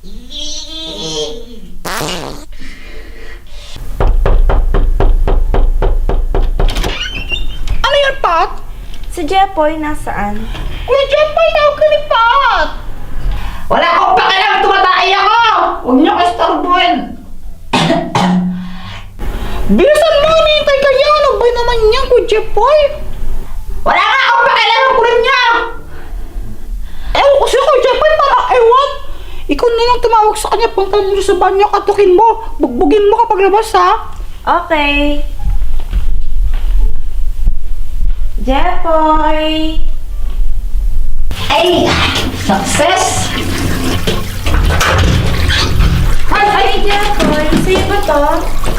Ano yan, Pat? Si Jepoy, nasaan? Kuya Jepoy, tawag ka ni Pat! Wala akong pakialam, tumatay ako! Huwag niyo ko istorbuhin! Bilisan mo, hinihintay ka niya! Ano ba naman niya, Kuya Jepoy? Wala nga akong pakialam ko rin niya! Ewan ko siya, Kuya Jepoy, parang ewan! Ikaw na lang tumawag sa kanya, punta mo sa banyo, katukin mo! Bugbugin mo kapag labas, ha? Okay. Jepoy! Ay! Success! Ay, Jepoy! Sa'yo ba to?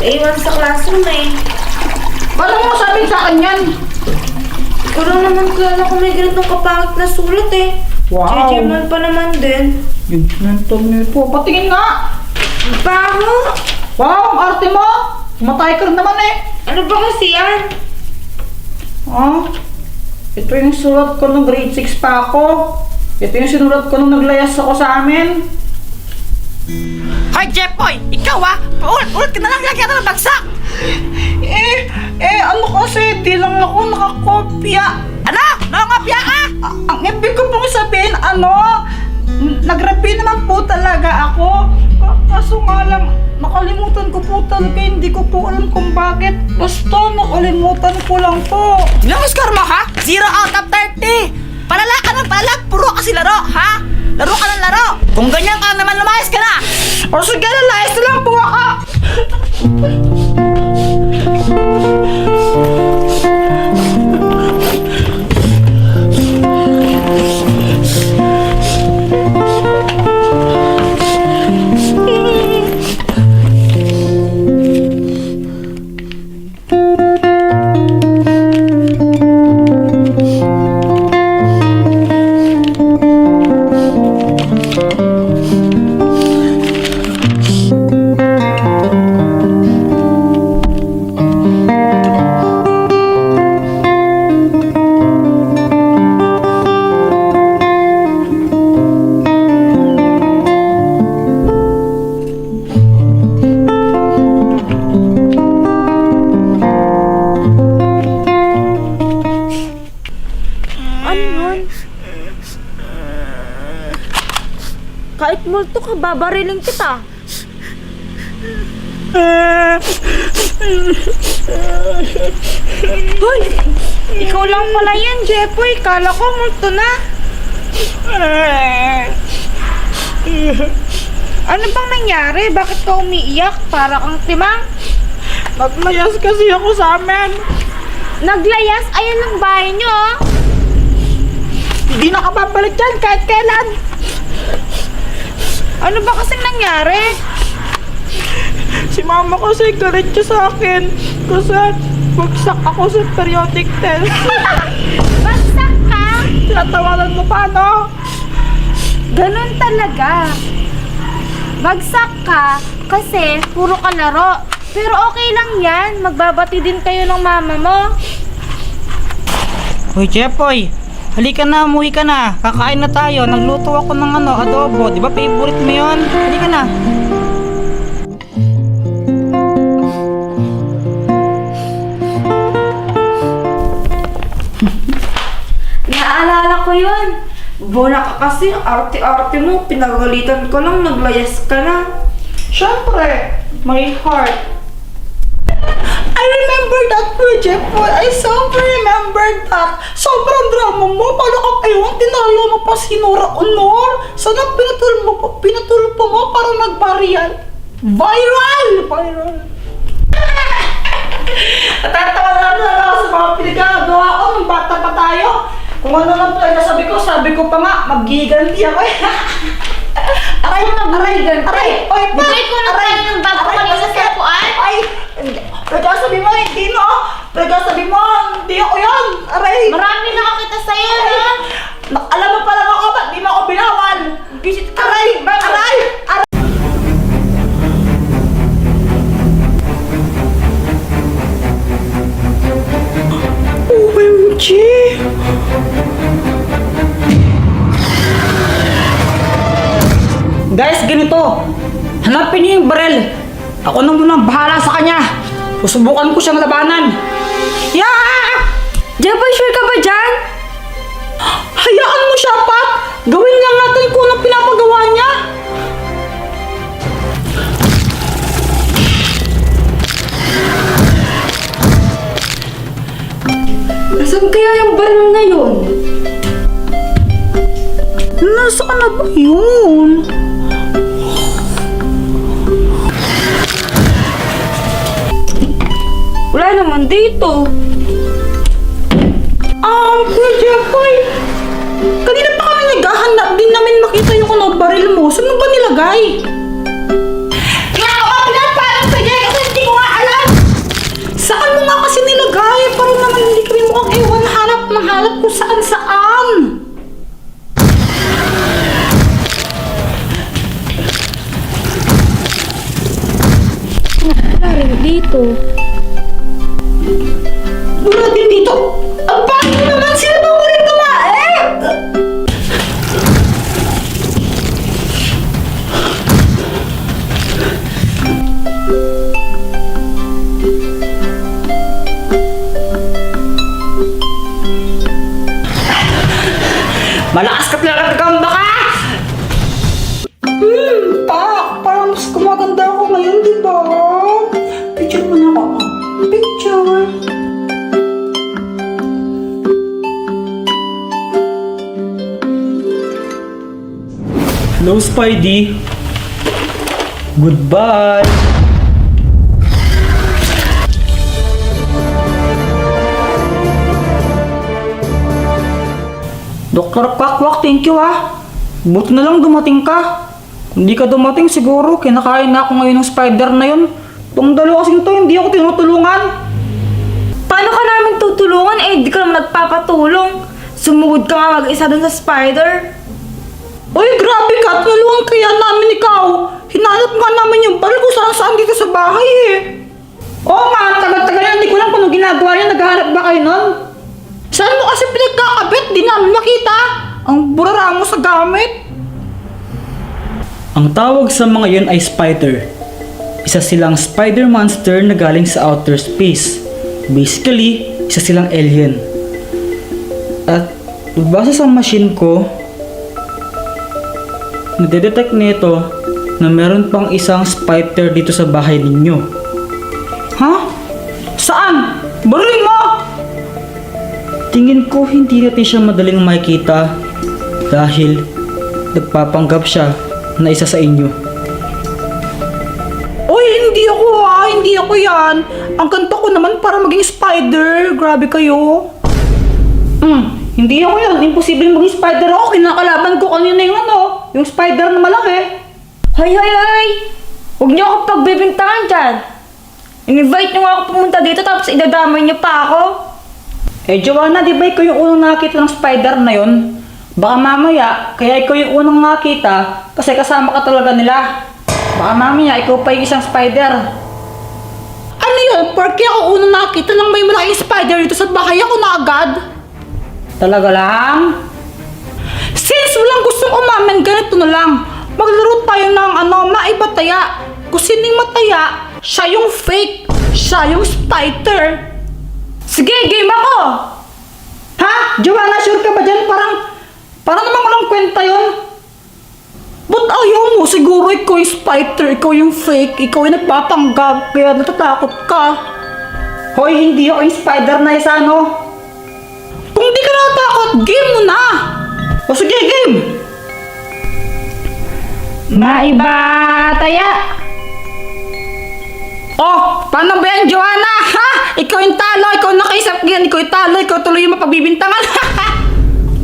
Iwan sa classroom eh. Paano mo sabihin sa akin yan? Ikaw lang naman kilala kung may ganitong kapangit na sulat eh. Wow. JJ man pa naman din. Yung sinantong nito. Patingin nga! Baho! Wow, ang arte mo! Matay ka rin naman eh! Ano ba kasi yan? Ah, ito yung sulat ko nung grade 6 pa ako. Ito yung sinulat ko nung naglayas ako sa amin. Hoy, Jepoy! Ikaw ulit ka na lang lagyan ng bagsak! Ano kasi, di lang ako nakakopya. Ano? Nakangopya ka? Ang ibig ko pong sabihin, nag-repeat naman po talaga ako. Kaso nga lang, nakalimutan ko po talaga, hindi ko po alam kung bakit. Basta nakalimutan ko lang po. Ilang score mo, ha? 0 out of 30! Palala ka ng palala, puro kasi laro, ha? Laro ka ng laro! Kung ganyan ka naman, lumayas ka na! O sige, lalayas na lang po ako. Kahit multo ka, babariling kita. Hoy! Ikaw lang pala yan, Jepoy. Kala ko multo na. Ano bang nangyari? Bakit ka umiiyak? Para kang timang. Naglayas kasi ako sa amin. Naglayas? Ayan ang bahay niyo, oh. Hindi nakababalik yan kahit kailan. Ano ba kasing nangyari? Si mama kasi galit siya sa akin kasi bagsak ako sa periodic test. Bagsak ka? Tinatawanan mo pa, no? Ganun talaga. Bagsak ka kasi puro ka laro. Pero okay lang yan. Magbabati din kayo ng mama mo. Hoy, Jepoy! Halika na, umuwi ka na. Kakain na tayo. Nagluto ako ng adobo. Di ba favorite mo yun? Halika na. Naaalala ko yun. Bona ka kasi, arte-arte mo. Pinagalitan ko lang, naglayas ka na. Siyempre, my heart. I remember that, Kuya Jepoy. I super remember that. Sobrang drama mo. Paano kang ewan, tinalo mo pa si Nora Honor. Sana pinatulpo mo para nag-viral. Viral! Natatawa na ako sa mga pinagagawa ko nung bata pa tayo. Kung ano lang talaga sabi ko pa nga, magiganti ako eh. Aray! Oy, pa! Bigay ko na tayo ng bago kanina sa sapuan. Ay! Nagkasabi mo, hindi no? Nagkasabi mo, hindi ako yan! Aray! Marami nakakita sa'yo, no? Alam mo pala ako, ba't di mo ako binawan? Visit ka! Aray! Aray! OMG! Guys, ganito. Hanapin niyo yung barel. Ako nang munang bahala sa kanya. Susubukan ko siyang labanan. Yeah! Jeboy, sure ka ba dyan? Hayaan mo siya, Pat! Gawin lang natin kung anong pinapagawa niya. Nasaan kaya yung baril na yun? Nasaan na ba yun? Wala naman dito. Kuya Jeffoy, kanina pa kami naghahanap din namin makita yung ano, baril mo. Saan mo ba nilagay? Kaya ako pinapalang sa Jay kasi hindi ko nga alam. Saan mo nga kasi nilagay? Para naman hindi kami mukhang ewan hanap kung saan. Wala rin dito. Wala din dito. Ang pangit mo naman, sila ba ulit tumae? Malakas ka talaga kagamba ka! Pak! Parang mas kumaganda ako ngayon, di ba? Picture mo na ako. Picture. Hello, Spidey. Goodbye. Dr. Quack, thank you ah. Buti na lang dumating ka. Kung di ka dumating siguro, kinakain na ako ngayon ng spider na yun. Itong dalawa kasing to, hindi ako tinutulungan. Paano ka namin tutulungan? Eh, di ka naman nagpapatulong. Sumugod ka nga mag-isa dun sa spider. Uy, grabe ka. Tulungan kaya namin ikaw. Hinanap nga namin yung baril kung saan dito sa bahay eh. Oo nga, tagal-tagal yan. Hindi ko lang kung anong ginagawa niya. Naghahanap ba kayo nun? Saan mo kasi pinagkakabit? Di namin makita. Ang burara mo sa gamit. Ang tawag sa mga yun ay spider. Isa silang spider monster na galing sa outer space. Basically, isa silang alien. At base sa machine ko, nadedetect nito na meron pang isang spider dito sa bahay ninyo. Ha? Saan? Baril mo! Tingin ko hindi natin siya madaling makita dahil nagpapanggap siya na isa sa inyo. Uy, hindi ako ha. Hindi ako yan. Ang kanto ko naman para maging spider. Grabe kayo. Hindi ako yan. Imposible maging spider ako. Kinakalaban ko kanina yung ano. Yung spider na malaki. Hay! Huwag niyo ako pagbibintangan dyan. In-invite niyo nga ako pumunta dito tapos idadamay niyo pa ako. Eh, Joanna, di ba ikaw yung unang nakita ng spider na yun? Baka mamaya, kaya ikaw yung unang nakita kasi kasama ka talaga nila. Baka mamaya, ikaw pa yung isang spider. Ano yun? Porque ako unang nakita ng may malaking spider dito sa bahay ako na agad? Talaga lang? Since walang gustong umamin, ganito na lang. Maglaro tayo ng maibataya. Kung sino yung mataya, siya yung fake. Siya yung spider. Sige, game ako! Ha? Joanna, sure ka ba dyan? Parang naman walang kwenta yun. Ba't ayaw mo? Siguro ikaw yung spider, ikaw yung fake, ikaw yung nagpapanggap, kaya natatakot ka. Hoy, hindi ako yung spider na isa, no? Kung di ka natatakot, game mo na! O sige, game! Maibataya! Oh, paano ba yan, Joanna? Ha? Ikaw yung talo, ikaw nakaisap yan, ikaw yung talo, ikaw tuloy yung mapagbibintangan.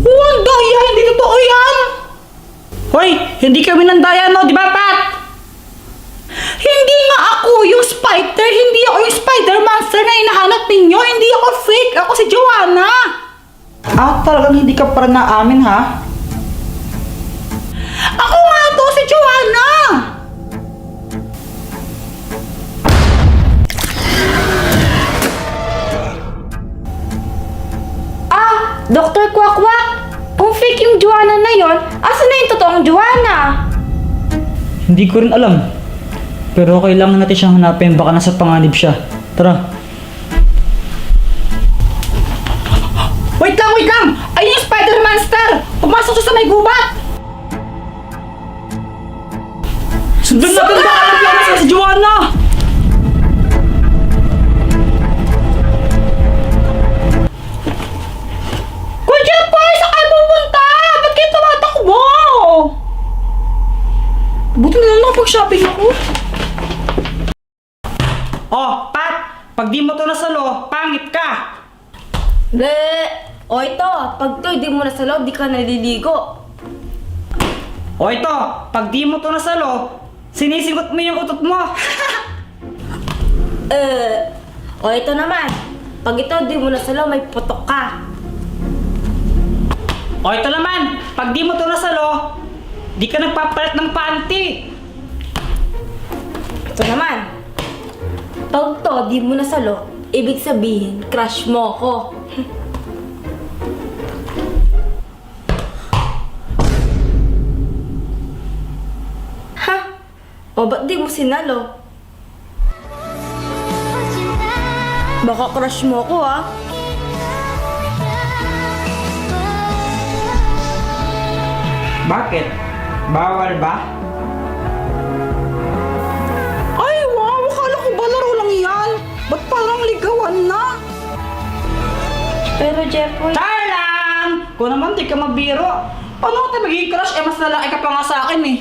Oh, ang daya, hindi totoo yan. Hoy, hindi kami ng daya, no? Di ba, Pat? Hindi nga ako yung spider, hindi ako yung spider monster na hinahanap ninyo. Hindi ako fake, ako si Joanna. Talagang hindi ka pa rin naamin, ha? Ako nga to, si Joanna. Dr. Quack, kung fake yung Joanna na yon, asa na yung totoong Joanna? Hindi ko rin alam. Pero kailangan natin siyang hanapin, baka nasa panganib siya. Tara. Wait lang! Ayun yung spider monster! Pumasok siya sa may gubat! Sundan natin baka naglamas na si Joanna! Kuya Jeffoy, saan kayo pupunta? Ba't kayo tumatakbo? Buti na lang nakapag-shopping ako. Oh, Pat! Pag di mo to nasalo, pangit ka! O ito, pag to hindi mo na sa loob, di ka naliligo. O ito, pag di mo to nasalo, sinisigot mo yung utot mo! O ito naman, pag ito di mo na sa loob, may putok ka. O ito naman, pag di mo to nasalo, di ka nagpapalit ng panty! Ito naman, pag to di mo na sa loob, ibig sabihin, crush mo ko. Ha? O ba't di mo sinalo? Baka crush mo ko ah. Bakit? Bawal ba? Ay, wow! Akala ko ba laro lang yan? Ba't parang ligawan na? Pero Jeffoy, Darlang! Kung naman di ka mabiro, paano ka magiging crush? Eh, mas lalaki ka pa nga sa akin eh.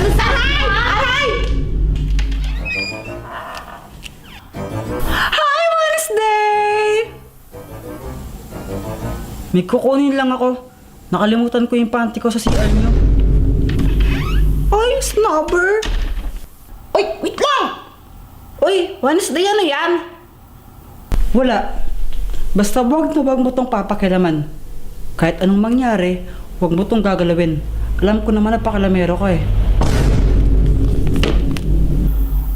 ano sa aray? Hi, Wednesday! May kukunin lang ako. Nakalimutan ko yung panty ko sa CR nyo. Ay, snobber! Uy, wait lang! Uy, Wednesday ano yan? Wala. Basta wag na wag mo tong papakilaman. Kahit anong mangyari, wag mo tong gagalawin. Alam ko naman na pakilamero ko eh.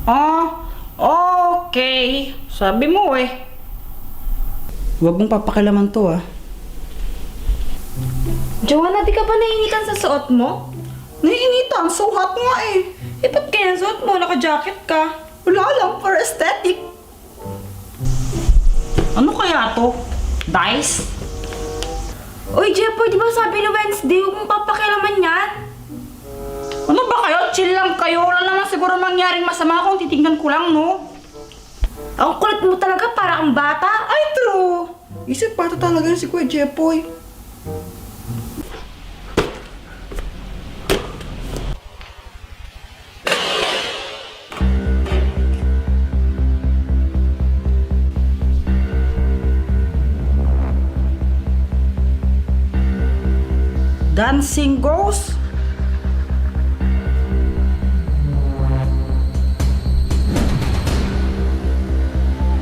Ah, okay. Sabi mo eh. Wag mong papakilaman to ah. Joanna, di ka ba nainitan sa suot mo? Naiinitan, so hot nga eh. Eh, ba't kaya suot mo? Naka-jacket ka. Wala lang, for aesthetic. Ano kaya to? Dice? Uy, Jeffoy, di ba sabi ni Wednesday, huwag mong papakialaman yan? Ano ba kayo? Chill lang kayo. Wala naman siguro mangyaring masama kung titignan ko lang, no? Ang kulit mo talaga, para kang bata. Ay, true. Isip bata talaga yun si Kuya Jeffoy. Dancing Ghost?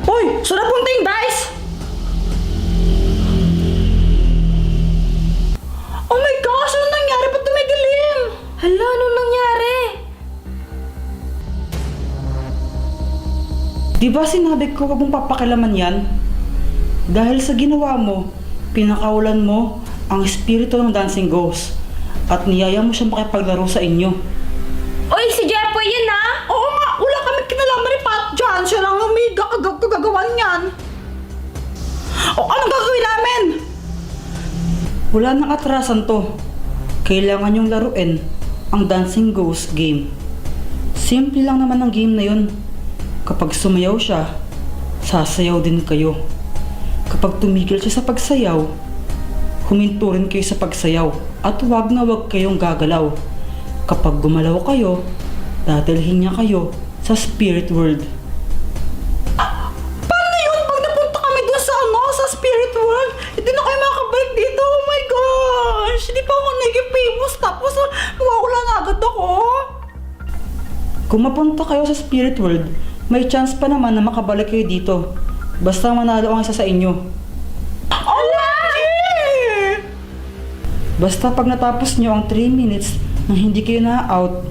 Uy! Saan napunta yung dice? Oh my gosh! Ano nangyari? Ba't dumidilim? Hala, anong nangyari? Di ba sinabi ko wag mong papakilaman yan? Dahil sa ginawa mo, pinakawalan mo ang espiritu ng dancing ghost at niyaya mo siya makipaglaro sa inyo. Uy, si Jeffoy yun ah! Oo nga! Wala kami kinalaman ni Pat dyan. Siya lang ang may gagawan niyan. O anong gagawin namin? Wala nang atrasan to. Kailangan yung laruin ang dancing ghost game. Simple lang naman ang game na yun. Kapag sumayaw siya, sasayaw din kayo. Kapag tumigil siya sa pagsayaw, huminto rin kayo sa pagsayaw at wag na wag kayong gagalaw. Kapag gumalaw kayo, dadalhin niya kayo sa spirit world. Paano yun? Pag napunta kami doon sa sa spirit world, hindi na kayo makakabalik dito. Oh my gosh! Hindi pa ako naging famous tapos mawawala na agad ako. Kung mapunta kayo sa spirit world, may chance pa naman na makabalik kayo dito. Basta manalo ang isa sa inyo. OMG! Basta pag natapos nyo ang 3 minutes nang hindi kayo na-out,